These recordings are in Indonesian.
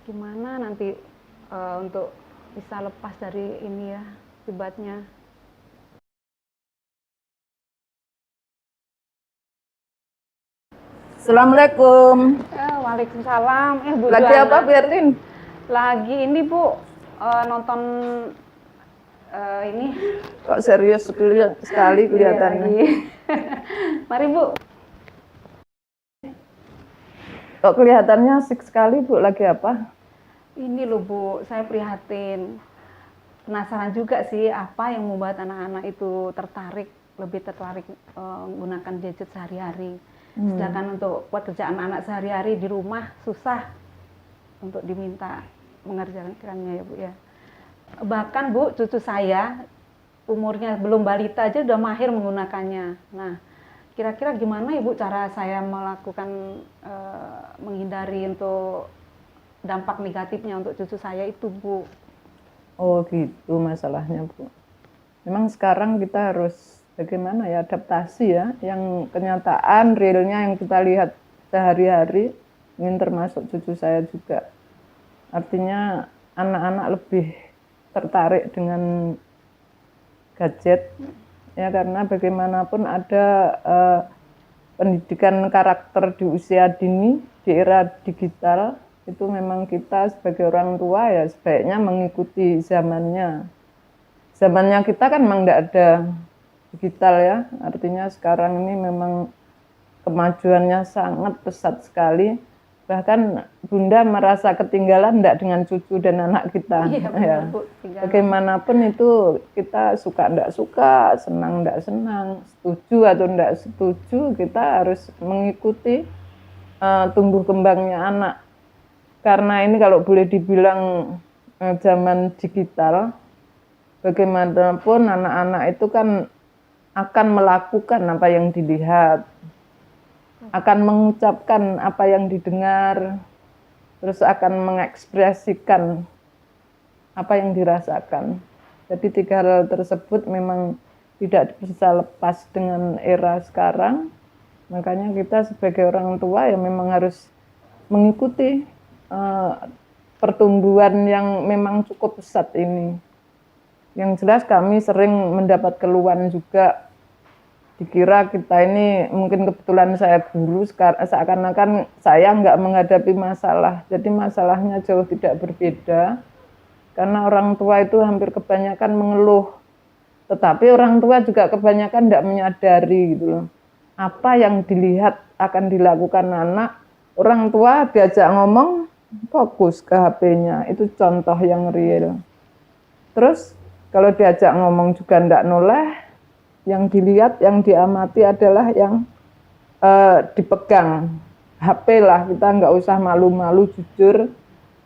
gimana nanti untuk bisa lepas dari ini ya, akibatnya. Assalamualaikum. Waalaikumsalam. Bu Lagi Juana. apa, Berlin? Lagi ini Bu, nonton ini. Kok serius sekali kelihatannya. Iya, mari Bu. Kok kelihatannya asik sekali Bu, lagi apa? Ini loh Bu, saya prihatin. Penasaran juga sih apa yang membuat anak-anak itu lebih tertarik menggunakan gadget sehari-hari. Sedangkan untuk pekerjaan anak sehari-hari di rumah susah untuk diminta mengerjakannya ya Bu ya. Bahkan Bu, cucu saya umurnya belum balita aja udah mahir menggunakannya. Nah, kira-kira gimana Ibu cara saya melakukan menghindari untuk dampak negatifnya untuk cucu saya itu Bu? Oh gitu masalahnya Bu. Memang sekarang kita harus bagaimana ya, adaptasi ya, yang kenyataan realnya yang kita lihat sehari-hari, ini termasuk cucu saya juga. Artinya anak-anak lebih tertarik dengan gadget ya, karena bagaimanapun ada pendidikan karakter di usia dini, di era digital, itu memang kita sebagai orang tua ya sebaiknya mengikuti zamannya. Zamannya kita kan memang tidak ada digital ya, artinya sekarang ini memang kemajuannya sangat pesat sekali. Bahkan Bunda merasa ketinggalan tidak dengan cucu dan anak kita. Iya, ya. Bu, Bagaimanapun itu kita suka tidak suka, senang tidak senang, setuju atau tidak setuju, kita harus mengikuti tumbuh kembangnya anak. Karena ini kalau boleh dibilang zaman digital, bagaimanapun anak-anak itu kan akan melakukan apa yang dilihat, akan mengucapkan apa yang didengar, terus akan mengekspresikan apa yang dirasakan. Jadi 3 hal tersebut memang tidak bisa lepas dengan era sekarang. Makanya kita sebagai orang tua ya memang harus mengikuti pertumbuhan yang memang cukup pesat ini. Yang jelas kami sering mendapat keluhan juga, dikira kita ini mungkin kebetulan saya guru, seakan-akan saya nggak menghadapi masalah. Jadi masalahnya jauh tidak berbeda, karena orang tua itu hampir kebanyakan mengeluh. Tetapi orang tua juga kebanyakan tidak menyadari gitu loh. Apa yang dilihat akan dilakukan anak, orang tua diajak ngomong, fokus ke HP-nya, itu contoh yang real. Terus kalau diajak ngomong juga tidak noleh, yang dilihat, yang diamati adalah yang dipegang. HP lah, kita nggak usah malu-malu, jujur.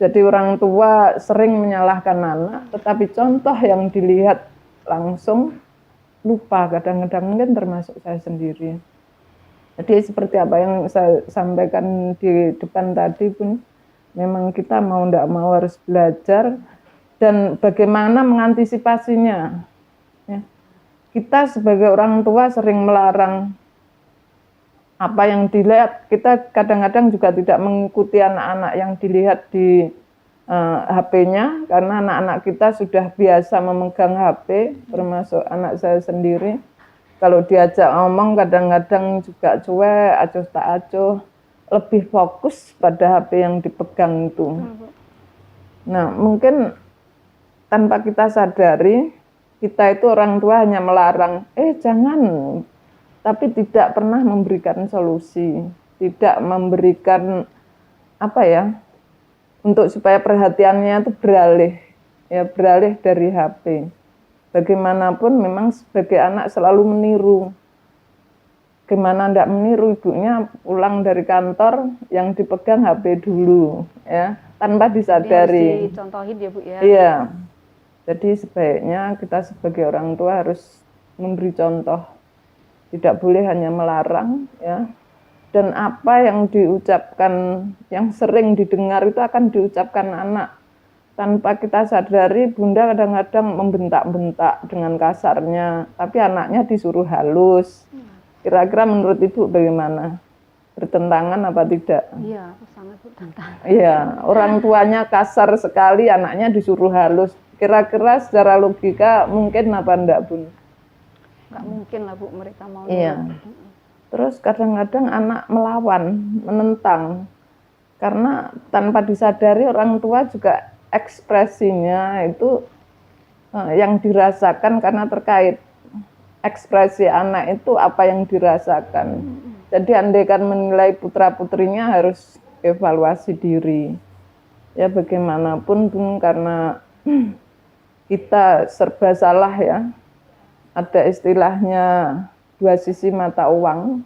Jadi orang tua sering menyalahkan anak, tetapi contoh yang dilihat langsung lupa kadang-kadang, mungkin termasuk saya sendiri. Jadi seperti apa yang saya sampaikan di depan tadi pun, memang kita mau tidak mau harus belajar dan bagaimana mengantisipasinya. Ya. Kita sebagai orang tua sering melarang apa yang dilihat, kita kadang-kadang juga tidak mengikuti anak-anak yang dilihat di HP-nya, karena anak-anak kita sudah biasa memegang HP, termasuk anak saya sendiri. Kalau diajak ngomong kadang-kadang juga cuek, acuh tak acuh, lebih fokus pada HP yang dipegang itu. Nah, mungkin tanpa kita sadari, kita itu orang tua hanya melarang, jangan, tapi tidak pernah memberikan solusi, tidak memberikan apa ya, untuk supaya perhatiannya itu beralih dari HP. Bagaimanapun memang sebagai anak selalu meniru. Gimana tidak meniru, ibunya pulang dari kantor yang dipegang HP dulu, ya, tanpa disadari. Harus dicontohin ya Bu ya. Iya. Jadi sebaiknya kita sebagai orang tua harus memberi contoh, tidak boleh hanya melarang, ya. Dan apa yang diucapkan, yang sering didengar itu akan diucapkan anak. Tanpa kita sadari, Bunda kadang-kadang membentak-bentak dengan kasarnya, tapi anaknya disuruh halus. Kira-kira menurut Ibu bagaimana? bertentangan apa tidak? Iya, sangat bertentangan. Iya, orang tuanya kasar sekali, anaknya disuruh halus. Kira-kira secara logika mungkin apa enggak, Bun? Nggak mungkin lah Bu mereka mau Iya. nurut. Terus kadang-kadang anak melawan, menentang. Karena tanpa disadari orang tua juga ekspresinya itu yang dirasakan karena terkait ekspresi anak itu apa yang dirasakan. Jadi andaikan menilai putra-putrinya harus evaluasi diri. Ya bagaimanapun Bun, karena kita serba salah ya. Ada istilahnya dua sisi mata uang.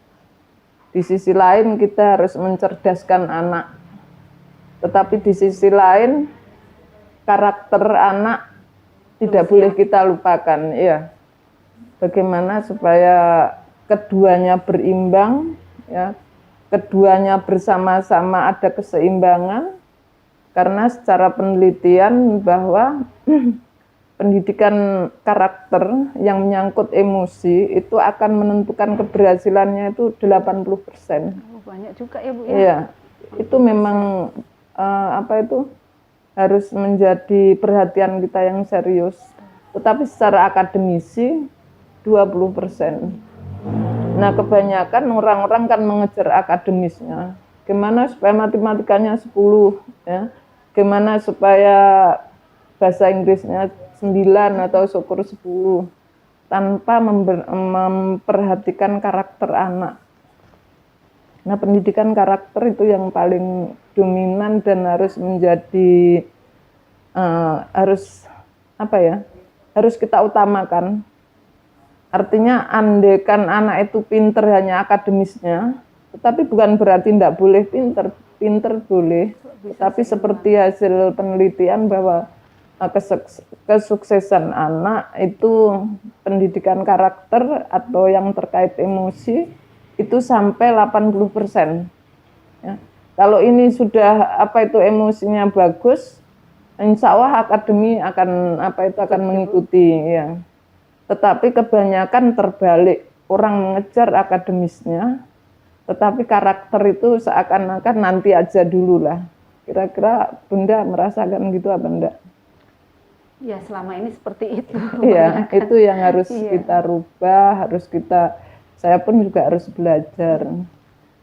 Di sisi lain kita harus mencerdaskan anak. Tetapi di sisi lain karakter anak tidak boleh kita lupakan. Ya. Bagaimana supaya keduanya berimbang, ya, keduanya bersama-sama ada keseimbangan, karena secara penelitian bahwa pendidikan karakter yang menyangkut emosi itu akan menentukan keberhasilannya itu 80%. Oh, banyak juga ya Bu ya. Iya, itu memang harus menjadi perhatian kita yang serius. Tetapi secara akademisi 20%. Nah, kebanyakan orang-orang kan mengejar akademisnya. Gimana supaya matematikanya 10, ya. Gimana supaya bahasa Inggrisnya 9 atau syukur 10, tanpa memperhatikan karakter anak. Nah, pendidikan karakter itu yang paling dominan dan harus menjadi harus kita utamakan. Artinya andaikan anak itu pinter hanya akademisnya, tetapi bukan berarti tidak boleh pinter. Pinter boleh, tetapi seperti hasil penelitian bahwa kesuksesan anak itu pendidikan karakter atau yang terkait emosi itu sampai 80%. Ya. Kalau ini sudah emosinya bagus, insya Allah akademi akan mengikuti. Ya. Tetapi kebanyakan terbalik, orang mengejar akademisnya, tetapi karakter itu seakan-akan nanti aja dulu lah. Kira-kira Bunda merasakan gitu apa enggak? Ya selama ini seperti itu. Iya, itu yang harus kita rubah, saya pun juga harus belajar.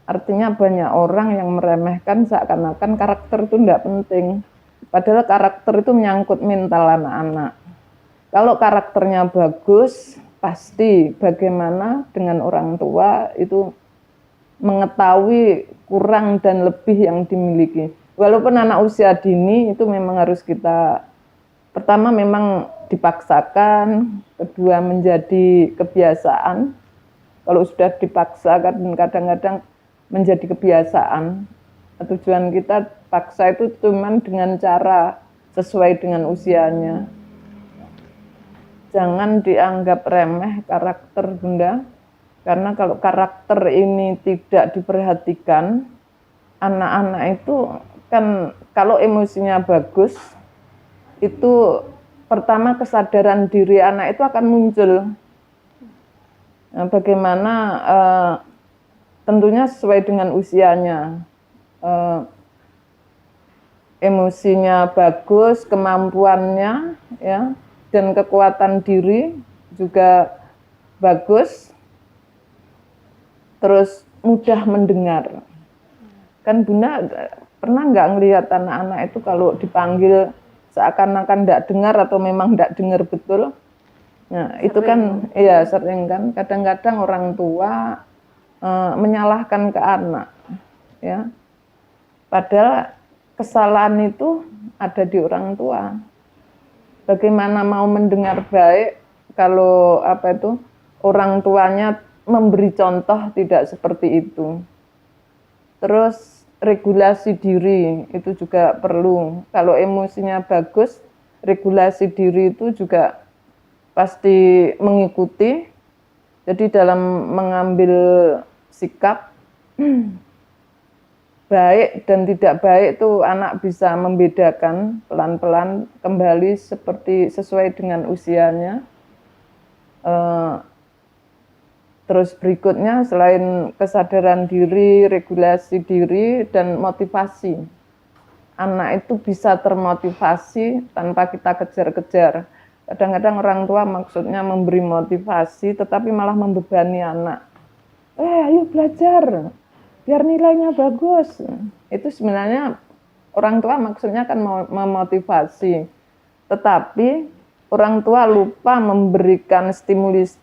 Artinya banyak orang yang meremehkan seakan-akan karakter itu enggak penting. Padahal karakter itu menyangkut mental anak-anak. Kalau karakternya bagus, pasti bagaimana dengan orang tua itu mengetahui kurang dan lebih yang dimiliki. Walaupun anak usia dini itu memang harus kita, pertama memang dipaksakan, kedua menjadi kebiasaan. Kalau sudah dipaksakan kadang-kadang menjadi kebiasaan. Tujuan kita paksa itu cuma dengan cara sesuai dengan usianya. Jangan dianggap remeh karakter Bunda, karena kalau karakter ini tidak diperhatikan, anak-anak itu kan kalau emosinya bagus, itu pertama kesadaran diri anak itu akan muncul. Nah, bagaimana tentunya sesuai dengan usianya, emosinya bagus, kemampuannya, ya. Dan kekuatan diri juga bagus, terus mudah mendengar. Kan Bunda pernah nggak ngelihat anak-anak itu kalau dipanggil seakan-akan nggak dengar atau memang nggak dengar betul? Nah itu kan, iya sering kan. Kadang-kadang orang tua menyalahkan ke anak, ya. Padahal kesalahan itu ada di orang tua. Bagaimana mau mendengar baik kalau orang tuanya memberi contoh tidak seperti itu. Terus regulasi diri itu juga perlu. Kalau emosinya bagus, regulasi diri itu juga pasti mengikuti. Jadi dalam mengambil sikap baik dan tidak baik itu anak bisa membedakan pelan-pelan kembali seperti sesuai dengan usianya. Terus berikutnya selain kesadaran diri, regulasi diri, dan motivasi. Anak itu bisa termotivasi tanpa kita kejar-kejar. Kadang-kadang orang tua maksudnya memberi motivasi tetapi malah membebani anak. Ayo belajar, biar nilainya bagus. Itu sebenarnya orang tua maksudnya kan mau memotivasi. Tetapi orang tua lupa memberikan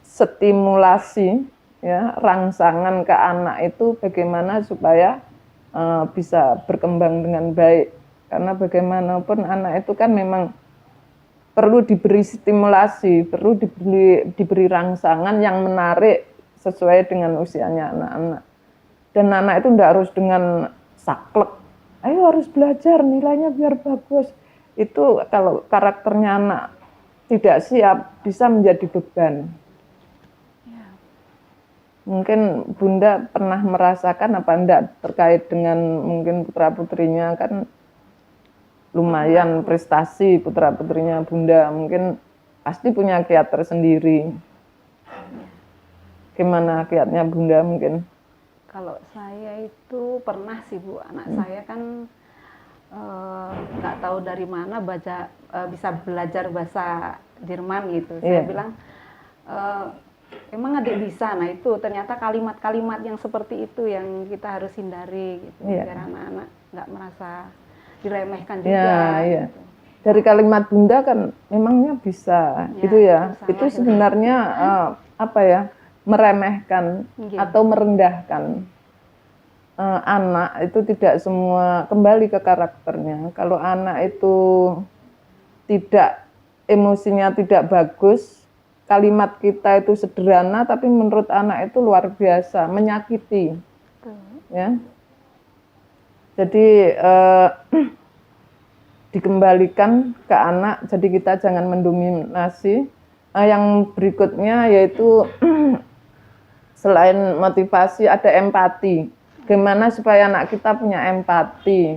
stimulasi, ya, rangsangan ke anak itu bagaimana supaya bisa berkembang dengan baik. Karena bagaimanapun anak itu kan memang perlu diberi stimulasi, perlu diberi rangsangan yang menarik sesuai dengan usianya anak-anak. Dan anak itu tidak harus dengan saklek, ayo harus belajar nilainya biar bagus. Itu kalau karakternya anak tidak siap bisa menjadi beban. Mungkin Bunda pernah merasakan apa enggak terkait dengan mungkin putra-putrinya, kan lumayan prestasi putra-putrinya Bunda, mungkin pasti punya kiat tersendiri. Gimana kiatnya Bunda mungkin? Kalau saya itu pernah sih Bu, anak saya kan nggak tahu dari mana bisa belajar bahasa Jerman gitu. Saya bilang, emang adik bisa? Nah itu ternyata kalimat-kalimat yang seperti itu yang kita harus hindari gitu, biar anak-anak nggak merasa diremehkan juga. Gitu. Dari kalimat Bunda kan memangnya bisa, gitu ya. Itu sebenarnya apa ya? Meremehkan atau merendahkan. Anak itu tidak semua kembali ke karakternya. Kalau anak itu emosinya tidak bagus, kalimat kita itu sederhana, tapi menurut anak itu luar biasa, menyakiti. Ya. Jadi dikembalikan ke anak, jadi kita jangan mendominasi. Yang berikutnya yaitu selain motivasi ada empati. Gimana supaya anak kita punya empati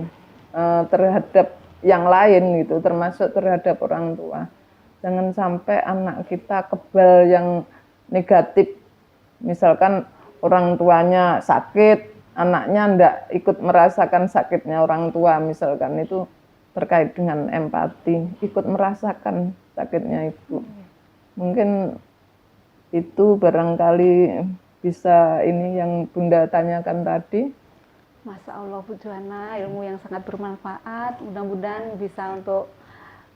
terhadap yang lain gitu, termasuk terhadap orang tua. Jangan sampai anak kita kebal yang negatif. Misalkan orang tuanya sakit, anaknya enggak ikut merasakan sakitnya orang tua, misalkan itu terkait dengan empati, ikut merasakan sakitnya itu. Mungkin itu barangkali bisa ini yang Bunda tanyakan tadi. Masya Allah Bu Juhana, ilmu yang sangat bermanfaat. Mudah-mudahan bisa untuk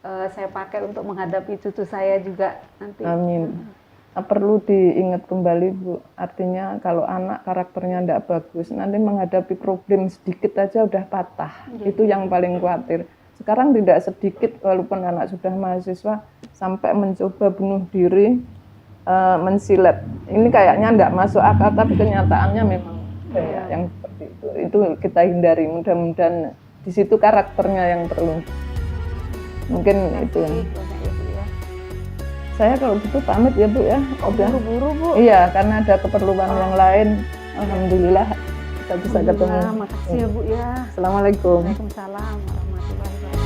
saya pakai untuk menghadapi cucu saya juga nanti. Amin. Perlu diingat kembali Bu, artinya kalau anak karakternya tidak bagus, nanti menghadapi problem sedikit aja udah patah. Itu yang paling khawatir. Sekarang tidak sedikit, walaupun anak sudah mahasiswa, sampai mencoba bunuh diri, mensilet. Ini kayaknya tidak masuk akal, tapi kenyataannya memang yang seperti itu. Itu kita hindari. Mudah-mudahan di situ karakternya yang perlu. Mungkin itu. Saya kalau gitu pamit ya Bu ya. Udah buru-buru Bu. Iya, karena ada keperluan yang lain. Alhamdulillah kita bisa ketemu. Makasih ya Bu ya. Assalamualaikum. Waalaikumsalam warahmatullahi wabarakatuh.